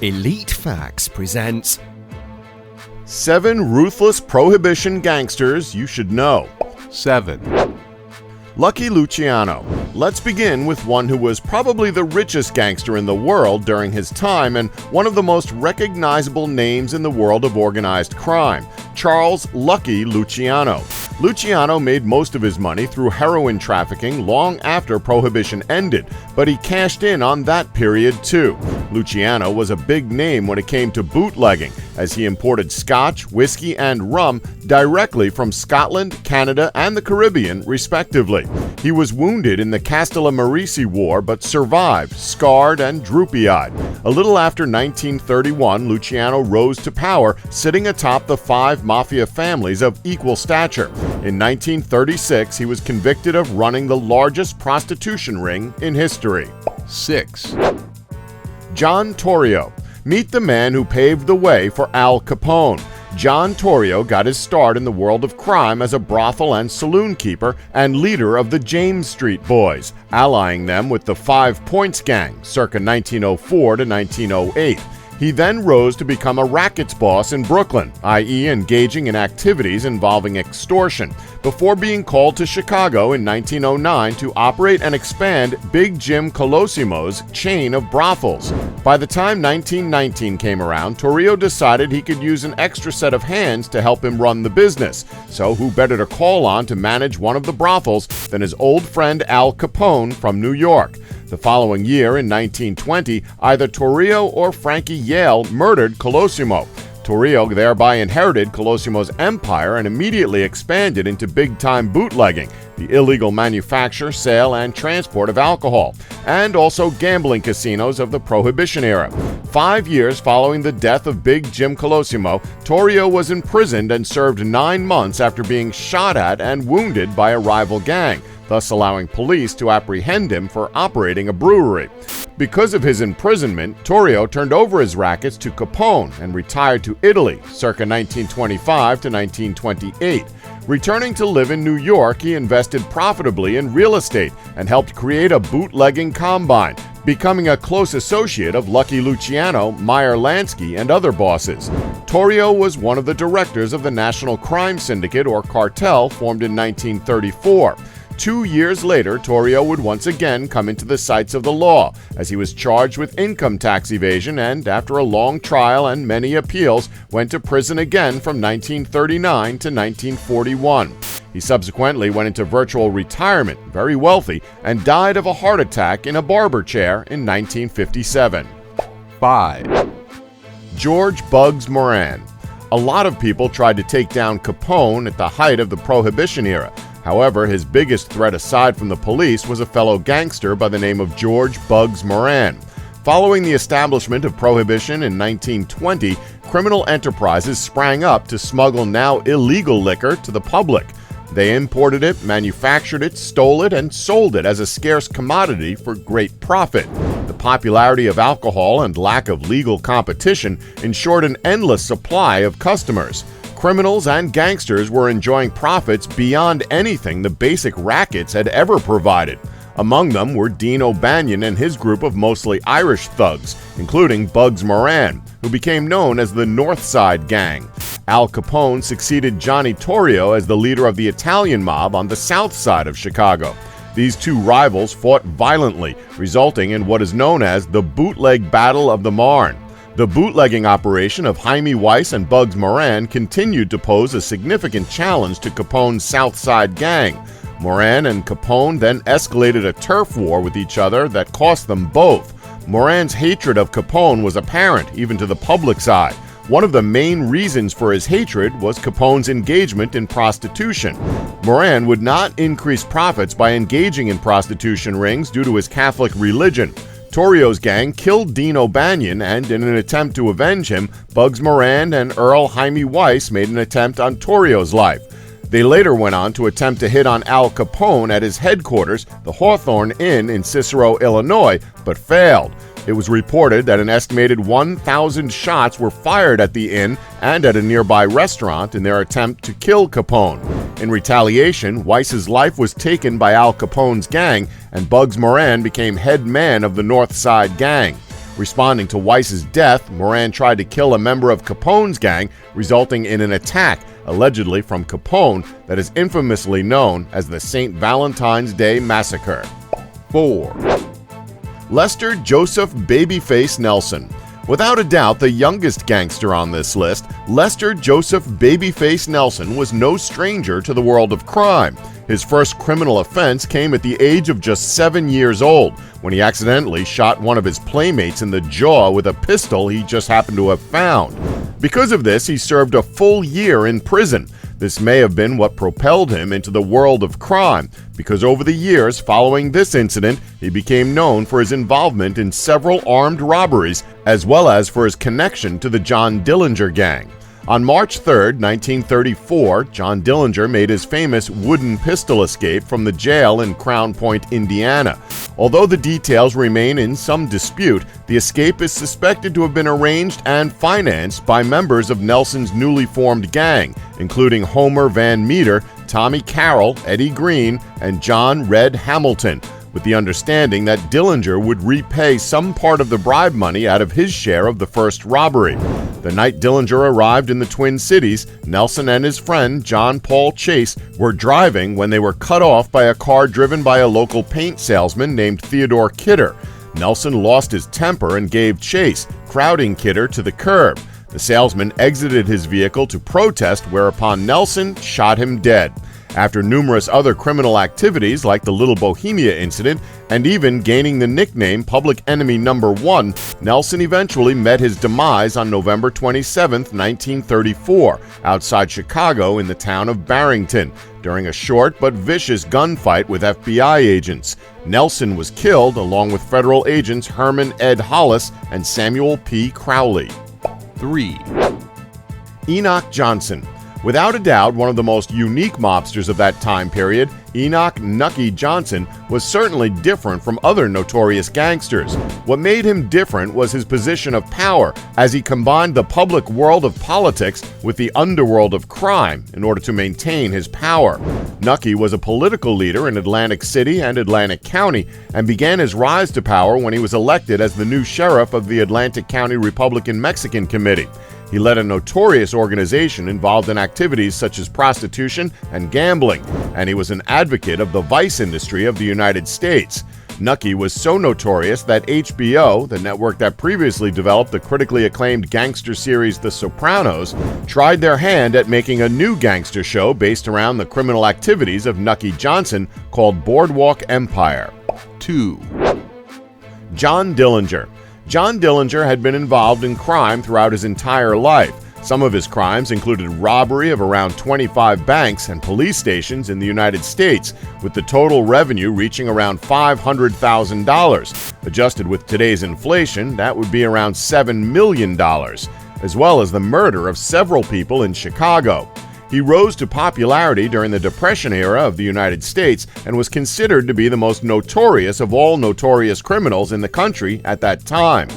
Elite Facts presents 7 ruthless Prohibition gangsters you should know. 7. Lucky Luciano. Let's begin with one who was probably the richest gangster in the world during his time and one of the most recognizable names in the world of organized crime, Charles Lucky Luciano. Luciano made most of his money through heroin trafficking long after Prohibition ended, but he cashed in on that period too. Luciano was a big name when it came to bootlegging, as he imported scotch, whiskey, and rum directly from Scotland, Canada, and the Caribbean, respectively. He was wounded in the Castellammarese War but survived, scarred and droopy-eyed. A little after 1931, Luciano rose to power, sitting atop the 5 mafia families of equal stature. In 1936, he was convicted of running the largest prostitution ring in history. 6. John Torrio. Meet the man who paved the way for Al Capone. John Torrio got his start in the world of crime as a brothel and saloon keeper and leader of the James Street Boys, allying them with the 5 Points Gang circa 1904 to 1908. He then rose to become a rackets boss in Brooklyn, i.e. engaging in activities involving extortion, before being called to Chicago in 1909 to operate and expand Big Jim Colosimo's chain of brothels. By the time 1919 came around, Torrio decided he could use an extra set of hands to help him run the business, so who better to call on to manage one of the brothels than his old friend Al Capone from New York. The following year, in 1920, either Torrio or Frankie Yale murdered Colosimo. Torrio thereby inherited Colosimo's empire and immediately expanded into big-time bootlegging, the illegal manufacture, sale, and transport of alcohol, and also gambling casinos of the Prohibition era. 5 years following the death of Big Jim Colosimo, Torrio was imprisoned and served 9 months after being shot at and wounded by a rival gang, thus allowing police to apprehend him for operating a brewery. Because of his imprisonment, Torrio turned over his rackets to Capone and retired to Italy circa 1925 to 1928. Returning to live in New York, he invested profitably in real estate and helped create a bootlegging combine, becoming a close associate of Lucky Luciano, Meyer Lansky, and other bosses. Torrio was one of the directors of the National Crime Syndicate, or cartel, formed in 1934. 2 years later, Torrio would once again come into the sights of the law, as he was charged with income tax evasion and, after a long trial and many appeals, went to prison again from 1939 to 1941. He subsequently went into virtual retirement, very wealthy, and died of a heart attack in a barber chair in 1957. 5. George Bugs Moran. A lot of people tried to take down Capone at the height of the Prohibition era. However, his biggest threat aside from the police was a fellow gangster by the name of George Bugs Moran. Following the establishment of Prohibition in 1920, criminal enterprises sprang up to smuggle now illegal liquor to the public. They imported it, manufactured it, stole it, and sold it as a scarce commodity for great profit. The popularity of alcohol and lack of legal competition ensured an endless supply of customers. Criminals and gangsters were enjoying profits beyond anything the basic rackets had ever provided. Among them were Dean O'Banion and his group of mostly Irish thugs, including Bugs Moran, who became known as the North Side Gang. Al Capone succeeded Johnny Torrio as the leader of the Italian mob on the south side of Chicago. These two rivals fought violently, resulting in what is known as the Bootleg Battle of the Marne. The bootlegging operation of Jaime Weiss and Bugs Moran continued to pose a significant challenge to Capone's South Side Gang. Moran and Capone then escalated a turf war with each other that cost them both. Moran's hatred of Capone was apparent even to the public's eye. One of the main reasons for his hatred was Capone's engagement in prostitution. Moran would not increase profits by engaging in prostitution rings due to his Catholic religion. Torrio's gang killed Dean O'Banion, and in an attempt to avenge him, Bugs Moran and Earl Jaime Weiss made an attempt on Torrio's life. They later went on to attempt to hit on Al Capone at his headquarters, the Hawthorne Inn in Cicero, Illinois, but failed. It was reported that an estimated 1,000 shots were fired at the inn and at a nearby restaurant in their attempt to kill Capone. In retaliation, Weiss's life was taken by Al Capone's gang, and Bugs Moran became head man of the North Side Gang. Responding to Weiss's death, Moran tried to kill a member of Capone's gang, resulting in an attack, allegedly from Capone, that is infamously known as the St. Valentine's Day Massacre. 4. Lester Joseph Babyface Nelson. Without a doubt the youngest gangster on this list, Lester Joseph Babyface Nelson was no stranger to the world of crime. His first criminal offense came at the age of just 7 years old, when he accidentally shot one of his playmates in the jaw with a pistol he just happened to have found. Because of this, he served a full year in prison. This may have been what propelled him into the world of crime, because over the years following this incident, he became known for his involvement in several armed robberies, as well as for his connection to the John Dillinger gang. On March 3, 1934, John Dillinger made his famous wooden pistol escape from the jail in Crown Point, Indiana. Although the details remain in some dispute, the escape is suspected to have been arranged and financed by members of Nelson's newly formed gang, including Homer Van Meter, Tommy Carroll, Eddie Green, and John Red Hamilton, with the understanding that Dillinger would repay some part of the bribe money out of his share of the first robbery. The night Dillinger arrived in the Twin Cities, Nelson and his friend John Paul Chase were driving when they were cut off by a car driven by a local paint salesman named Theodore Kidder. Nelson lost his temper and gave chase, crowding Kidder to the curb. The salesman exited his vehicle to protest, whereupon Nelson shot him dead. After numerous other criminal activities like the Little Bohemia incident and even gaining the nickname Public Enemy No. 1, Nelson eventually met his demise on November 27, 1934, outside Chicago in the town of Barrington, during a short but vicious gunfight with FBI agents. Nelson was killed along with federal agents Herman Ed Hollis and Samuel P. Crowley. 3. Enoch Johnson. Without a doubt, one of the most unique mobsters of that time period, Enoch Johnson was certainly different from other notorious gangsters. What made him different was his position of power, as he combined the public world of politics with the underworld of crime in order to maintain his power. Nucky was a political leader in Atlantic City and Atlantic County, and began his rise to power when he was elected as the new sheriff of the Atlantic County Republican-Mexican Committee. He led a notorious organization involved in activities such as prostitution and gambling, and he was an advocate of the vice industry of the United States. Nucky was so notorious that HBO, the network that previously developed the critically acclaimed gangster series The Sopranos, tried their hand at making a new gangster show based around the criminal activities of Nucky Johnson called Boardwalk Empire. 2. John Dillinger. John Dillinger had been involved in crime throughout his entire life. Some of his crimes included robbery of around 25 banks and police stations in the United States, with the total revenue reaching around $500,000. Adjusted with today's inflation, that would be around $7 million, as well as the murder of several people in Chicago. He rose to popularity during the Depression era of the United States and was considered to be the most notorious of all notorious criminals in the country at that time.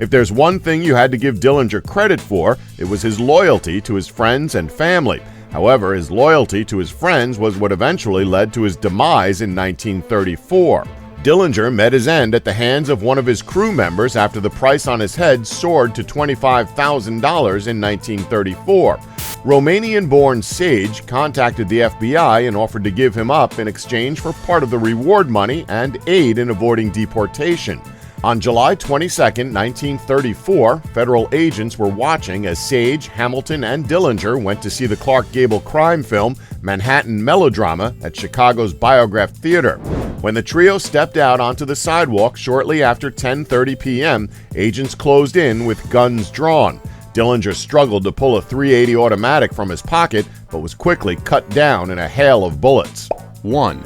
If there's one thing you had to give Dillinger credit for, it was his loyalty to his friends and family. However, his loyalty to his friends was what eventually led to his demise in 1934. Dillinger met his end at the hands of one of his crew members after the price on his head soared to $25,000 in 1934. Romanian-born Sage contacted the FBI and offered to give him up in exchange for part of the reward money and aid in avoiding deportation. On July 22, 1934, federal agents were watching as Sage, Hamilton, and Dillinger went to see the Clark Gable crime film Manhattan Melodrama at Chicago's Biograph Theater. When the trio stepped out onto the sidewalk shortly after 10:30 p.m., agents closed in with guns drawn. Dillinger struggled to pull a .380 automatic from his pocket, but was quickly cut down in a hail of bullets. 1.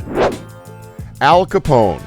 Al Capone.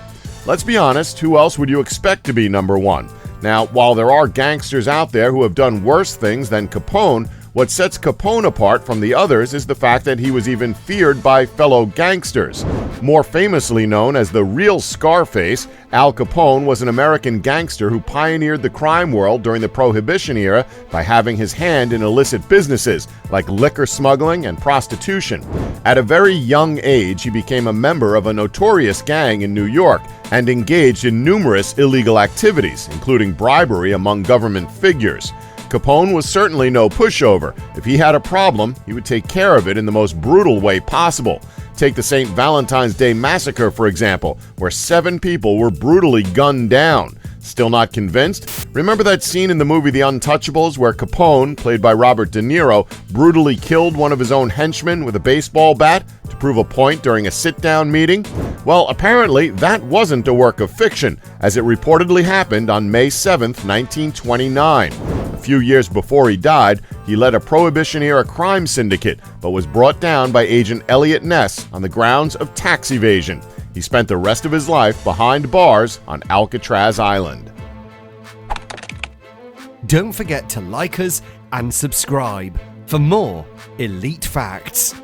Let's be honest, who else would you expect to be number one? Now, while there are gangsters out there who have done worse things than Capone, What sets Capone apart from the others is the fact that he was even feared by fellow gangsters. More famously known as the real Scarface, Al Capone was an American gangster who pioneered the crime world during the Prohibition era by having his hand in illicit businesses like liquor smuggling and prostitution. At a very young age, he became a member of a notorious gang in New York and engaged in numerous illegal activities, including bribery among government figures. Capone was certainly no pushover. If he had a problem, he would take care of it in the most brutal way possible. Take the St. Valentine's Day Massacre, for example, where 7 people were brutally gunned down. Still not convinced? Remember that scene in the movie The Untouchables where Capone, played by Robert De Niro, brutally killed one of his own henchmen with a baseball bat to prove a point during a sit-down meeting? Well, apparently that wasn't a work of fiction, as it reportedly happened on May 7, 1929. A few years before he died, he led a Prohibition-era crime syndicate, but was brought down by Agent Elliot Ness on the grounds of tax evasion. He spent the rest of his life behind bars on Alcatraz Island. Don't forget to like us and subscribe for more Elite Facts.